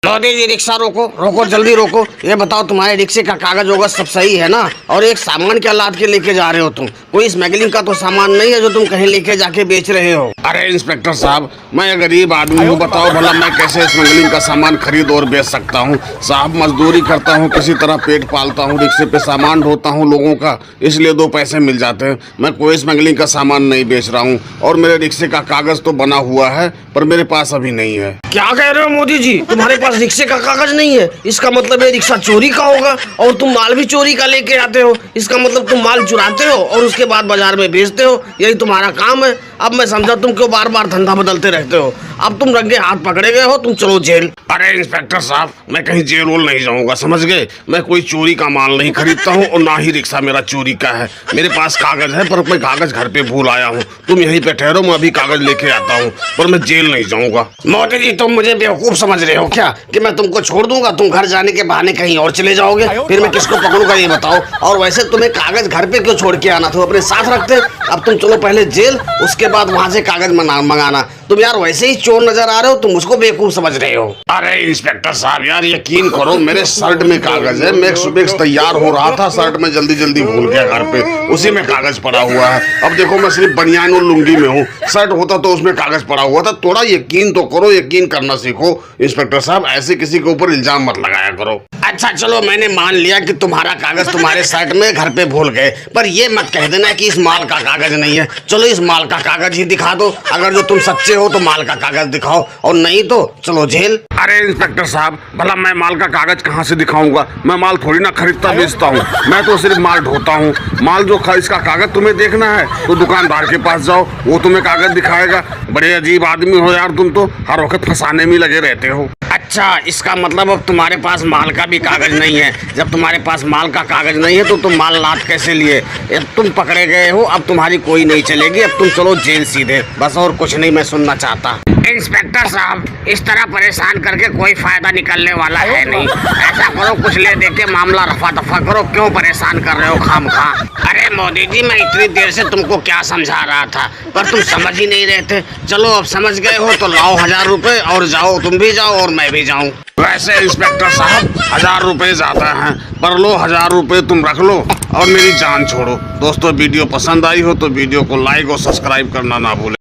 Modi ji rickshaw रोको रोको जल्दी रोको। ये बताओ तुम्हारे रिक्शे का कागज वगज सब सही है ना? और एक सामान क्या लाद के लेके जा रहे हो तुम? कोई स्मगलिंग का तो सामान नहीं है जो तुम कहीं लेके जाके बेच रहे हो? अरे इंस्पेक्टर साहब, मैं गरीब आदमी हूँ, बताओ भला मैं कैसे स्मगलिंग का सामान खरीद और बेच सकता हूँ? साहब मजदूरी करता हूँ, किसी तरह पेट पालता हूँ, रिक्शे पे सामान ढोता हूँ लोगों का, इसलिए 2 पैसे मिल जाते हैं। मैं कोई स्मगलिंग का सामान नहीं बेच रहा हूँ और मेरे रिक्शे का कागज तो बना हुआ है पर मेरे पास अभी नहीं है। क्या कह रहे हो मोदी जी? तुम्हारे पास रिक्शे का कागज नहीं है? इसका मतलब है रिक्शा चोरी का होगा और तुम माल भी चोरी का लेके आते हो। इसका मतलब तुम माल चुराते हो और उसके बाद बाजार में बेचते हो, यही तुम्हारा काम है। अब मैं समझा तुम क्यों बार बार धंधा बदलते रहते हो। अब तुम रंगे हाथ पकड़े गए हो, तुम चलो जेल। अरे इंस्पेक्टर साहब, मैं कहीं जेल वोल नहीं जाऊंगा, समझ गए? मैं कोई चोरी का माल नहीं खरीदता हूँ और ना ही रिक्शा मेरा चोरी का है। मेरे पास कागज है पर मैं कागज घर पे भूल आया हूँ। तुम यहीं पे ठहरो, मैं अभी कागज लेके आता हूँ, पर मैं जेल नहीं जाऊंगा। मोदी जी तुम मुझे बेवकूफ समझ रहे हो क्या कि मैं तुमको छोड़ दूंगा? तुम घर जाने के बहाने कहीं और चले जाओगे, फिर मैं किसको पकड़ूंगा ये बताओ? और वैसे तुम्हें कागज घर पे क्यों छोड़ के आना था? अपने साथ रखते। अब तुम चलो पहले जेल, उसके बाद वहाँ से कागज मंगाना। तुम यार वैसे ही चोर नजर आ रहे हो, तुम मुझको बेवकूफ समझ रहे हो। अरे इंस्पेक्टर साहब यार यकीन करो, मेरे शर्ट में कागज है। मैं सुबह तैयार हो रहा था, शर्ट में जल्दी भूल गया घर पे, उसी में कागज पड़ा हुआ है। अब देखो मैं सिर्फ बनियान और लुंगी में हूँ, शर्ट होता तो उसमें कागज पड़ा हुआ था। थोड़ा यकीन तो करो, यकीन करना सीखो इंस्पेक्टर साहब, ऐसे किसी के ऊपर इल्जाम मत लगाया करो। अच्छा चलो मैंने मान लिया कि तुम्हारा कागज तुम्हारे शर्ट में घर पे भूल गए, पर ये मत कह देना कि इस माल का कागज नहीं है। चलो इस माल का कागज ही दिखा दो। अगर जो तुम सच्चे हो तो माल का कागज दिखाओ और नहीं तो चलो जेल। अरे इंस्पेक्टर साहब, भला मैं माल का कागज कहाँ से दिखाऊंगा? मैं माल थोड़ी ना खरीदता बेचता हूँ, मैं तो सिर्फ माल ढोता हूँ। माल जो इसका कागज तुम्हें देखना है तो दुकानदार के पास जाओ, वो तुम्हें कागज दिखाएगा। बड़े अजीब आदमी हो यार तुम तो, हर वक्त फंसाने में लगे रहते हो। अच्छा इसका मतलब अब तुम्हारे पास माल का भी कागज नहीं है। जब तुम्हारे पास माल का कागज नहीं है तो तुम माल लाद कैसे लिए? अब तुम पकड़े गए हो, अब तुम्हारी कोई नहीं चलेगी। अब तुम चलो जेल सीधे, बस और कुछ नहीं मैं सुनना चाहता। इंस्पेक्टर साहब इस तरह परेशान करके कोई फायदा निकलने वाला है नहीं। ऐसा करो कुछ ले दे के मामला रफा दफा करो, क्यों परेशान कर रहे हो खामखा? अरे मोदी जी मैं इतनी देर से तुमको क्या समझा रहा था पर तुम समझ ही नहीं रहे थे। चलो अब समझ गए हो तो लाओ 1000 रुपए और जाओ, तुम भी जाओ और मैं भी जाऊँ। वैसे इंस्पेक्टर साहब 1000 रुपए ज्यादा हैं, पर लो 1000 रुपए तुम रख लो और मेरी जान छोड़ो। दोस्तों वीडियो पसंद आई हो तो वीडियो को लाइक और सब्सक्राइब करना ना भूलें।